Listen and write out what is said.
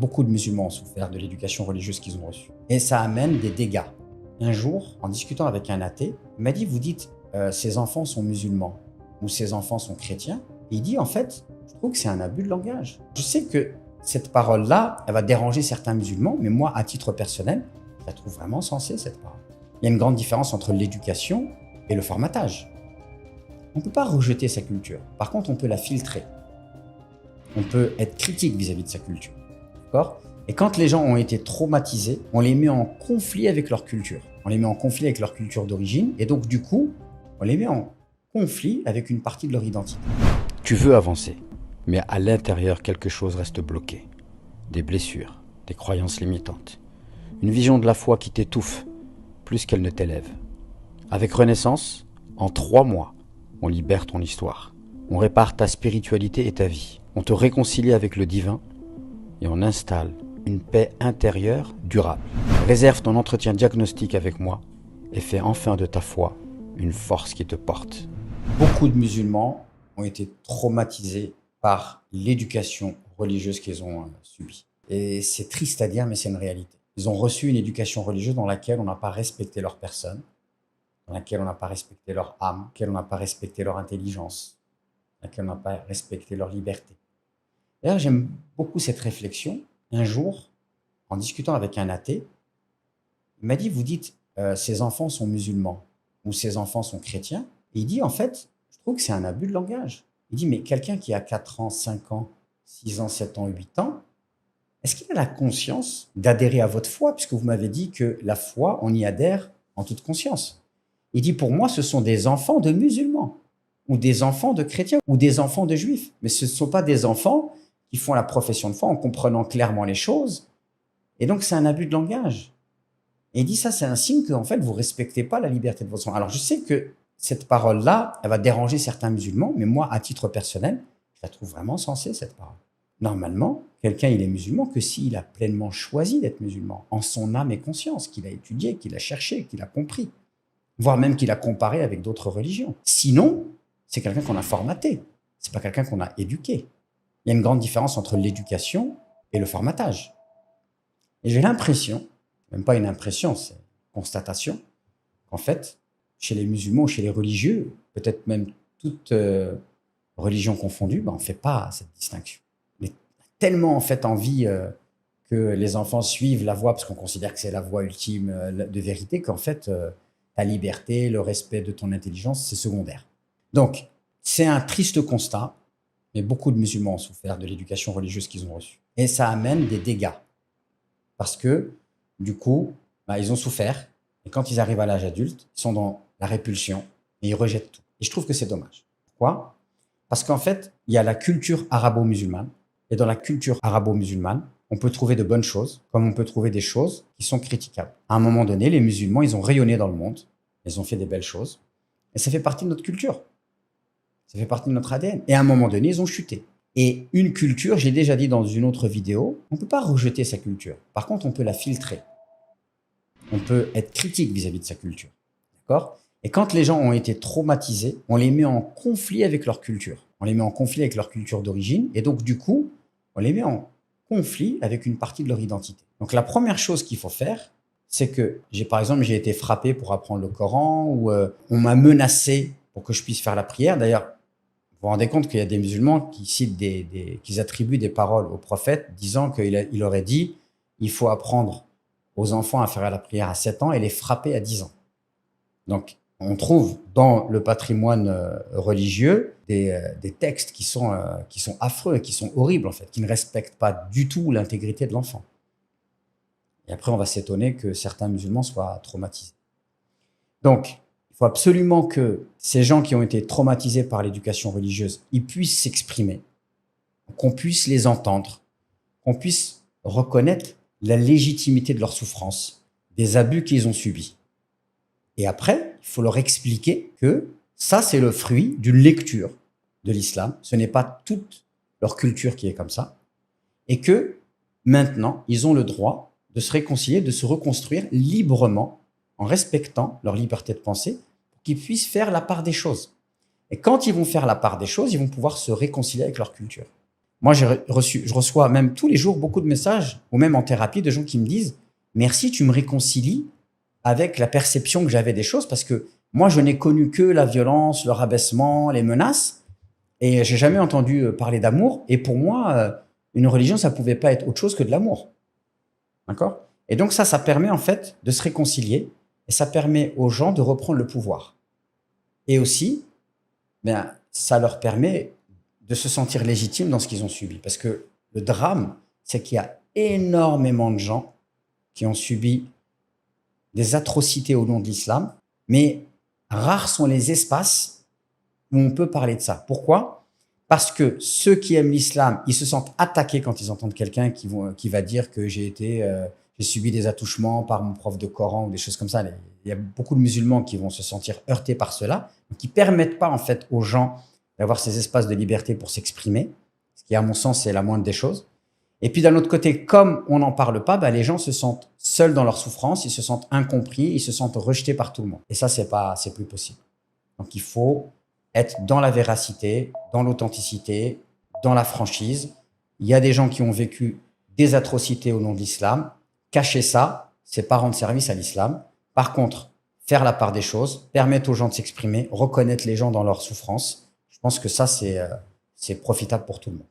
Beaucoup de musulmans ont souffert de l'éducation religieuse qu'ils ont reçue. Et ça amène des dégâts. Un jour, en discutant avec un athée, il m'a dit, vous dites, ces enfants sont musulmans ou ces enfants sont chrétiens. Et il dit, en fait, je trouve que c'est un abus de langage. Je sais que cette parole-là, elle va déranger certains musulmans, mais moi, à titre personnel, je la trouve vraiment sensée, cette parole. Il y a une grande différence entre l'éducation et le formatage. On ne peut pas rejeter sa culture. Par contre, on peut la filtrer. On peut être critique vis-à-vis de sa culture. D'accord ? Et quand les gens ont été traumatisés, on les met en conflit avec leur culture. On les met en conflit avec leur culture d'origine. Et donc, du coup, on les met en conflit avec une partie de leur identité. Tu veux avancer, mais à l'intérieur, quelque chose reste bloqué. Des blessures, des croyances limitantes. Une vision de la foi qui t'étouffe, plus qu'elle ne t'élève. Avec Renaissance, en 3 mois, on libère ton histoire. On répare ta spiritualité et ta vie. On te réconcilie avec le divin et on installe une paix intérieure durable. Réserve ton entretien diagnostique avec moi et fais enfin de ta foi une force qui te porte. Beaucoup de musulmans ont été traumatisés par l'éducation religieuse qu'ils ont subie. Et c'est triste à dire, mais c'est une réalité. Ils ont reçu une éducation religieuse dans laquelle on n'a pas respecté leur personne, dans laquelle on n'a pas respecté leur âme, dans laquelle on n'a pas respecté leur intelligence, dans laquelle on n'a pas respecté leur liberté. D'ailleurs, j'aime beaucoup cette réflexion. Un jour, en discutant avec un athée, il m'a dit, vous dites, ces enfants sont musulmans ou ces enfants sont chrétiens. Et il dit, en fait, je trouve que c'est un abus de langage. Il dit, mais quelqu'un qui a 4 ans, 5 ans, 6 ans, 7 ans, 8 ans, est-ce qu'il a la conscience d'adhérer à votre foi? Puisque vous m'avez dit que la foi, on y adhère en toute conscience. Il dit, pour moi, ce sont des enfants de musulmans ou des enfants de chrétiens ou des enfants de juifs. Mais ce ne sont pas des enfants qui font la profession de foi en comprenant clairement les choses. Et donc, c'est un abus de langage. Et il dit, ça, c'est un signe que, en fait, vous respectez pas la liberté de votre sang. Alors, je sais que cette parole-là, elle va déranger certains musulmans, mais moi, à titre personnel, je la trouve vraiment sensée, cette parole. Normalement, quelqu'un, il est musulman que s'il a pleinement choisi d'être musulman, en son âme et conscience, qu'il a étudié, qu'il a cherché, qu'il a compris, voire même qu'il a comparé avec d'autres religions. Sinon, c'est quelqu'un qu'on a formaté, c'est pas quelqu'un qu'on a éduqué. Il y a une grande différence entre l'éducation et le formatage. Et j'ai l'impression, même pas une impression, c'est une constatation, qu'en fait, chez les musulmans, chez les religieux, peut-être même toutes religions confondues, on ne fait pas cette distinction. On est tellement en fait envie que les enfants suivent la voie, parce qu'on considère que c'est la voie ultime de vérité, qu'en fait, ta liberté, le respect de ton intelligence, c'est secondaire. Donc, c'est un triste constat, mais beaucoup de musulmans ont souffert de l'éducation religieuse qu'ils ont reçue. Et ça amène des dégâts. Parce que, du coup, ils ont souffert. Et quand ils arrivent à l'âge adulte, ils sont dans la répulsion et ils rejettent tout. Et je trouve que c'est dommage. Pourquoi? Parce qu'en fait, il y a la culture arabo-musulmane. Et dans la culture arabo-musulmane, on peut trouver de bonnes choses, comme on peut trouver des choses qui sont critiquables. À un moment donné, les musulmans, ils ont rayonné dans le monde. Ils ont fait des belles choses. Et ça fait partie de notre culture. Ça fait partie de notre ADN. Et à un moment donné, ils ont chuté. Et une culture, j'ai déjà dit dans une autre vidéo, on ne peut pas rejeter sa culture. Par contre, on peut la filtrer. On peut être critique vis-à-vis de sa culture. D'accord ? Et quand les gens ont été traumatisés, on les met en conflit avec leur culture. On les met en conflit avec leur culture d'origine. Et donc, du coup, on les met en conflit avec une partie de leur identité. Donc, la première chose qu'il faut faire, c'est que, par exemple, j'ai été frappé pour apprendre le Coran ou on m'a menacé pour que je puisse faire la prière. D'ailleurs, vous vous rendez compte qu'il y a des musulmans qui citent qui attribuent des paroles au prophète disant qu'il aurait dit il faut apprendre aux enfants à faire la prière à 7 ans et les frapper à 10 ans. Donc, on trouve dans le patrimoine religieux des textes qui sont affreux, qui sont horribles en fait, qui ne respectent pas du tout l'intégrité de l'enfant. Et après, on va s'étonner que certains musulmans soient traumatisés. Donc, il faut absolument que ces gens qui ont été traumatisés par l'éducation religieuse, ils puissent s'exprimer, qu'on puisse les entendre, qu'on puisse reconnaître la légitimité de leur souffrance, des abus qu'ils ont subis. Et après, il faut leur expliquer que ça, c'est le fruit d'une lecture de l'islam. Ce n'est pas toute leur culture qui est comme ça. Et que maintenant, ils ont le droit de se réconcilier, de se reconstruire librement, en respectant leur liberté de penser, pour qu'ils puissent faire la part des choses. Et quand ils vont faire la part des choses, ils vont pouvoir se réconcilier avec leur culture. Moi, je reçois même tous les jours beaucoup de messages, ou même en thérapie, de gens qui me disent « Merci, tu me réconcilies avec la perception que j'avais des choses, parce que moi, je n'ai connu que la violence, le rabaissement, les menaces, et j'ai jamais entendu parler d'amour. Et pour moi, une religion, ça pouvait pas être autre chose que de l'amour. » D'accord? Et donc ça permet en fait de se réconcilier, et ça permet aux gens de reprendre le pouvoir. Et aussi, ben, ça leur permet de se sentir légitimes dans ce qu'ils ont subi. Parce que le drame, c'est qu'il y a énormément de gens qui ont subi des atrocités au nom de l'islam, mais rares sont les espaces où on peut parler de ça. Pourquoi? Parce que ceux qui aiment l'islam, ils se sentent attaqués quand ils entendent quelqu'un qui va dire que j'ai subi des attouchements par mon prof de Coran ou des choses comme ça. Il y a beaucoup de musulmans qui vont se sentir heurtés par cela, qui ne permettent pas en fait aux gens d'avoir ces espaces de liberté pour s'exprimer, ce qui à mon sens c'est la moindre des choses. Et puis d'un autre côté, comme on n'en parle pas, les gens se sentent seuls dans leur souffrance, ils se sentent incompris, ils se sentent rejetés par tout le monde. Et ça, c'est plus possible. Donc il faut être dans la véracité, dans l'authenticité, dans la franchise. Il y a des gens qui ont vécu des atrocités au nom de l'islam. Cacher ça, c'est pas rendre service à l'islam. Par contre, faire la part des choses, permettre aux gens de s'exprimer, reconnaître les gens dans leur souffrance, je pense que ça, c'est profitable pour tout le monde.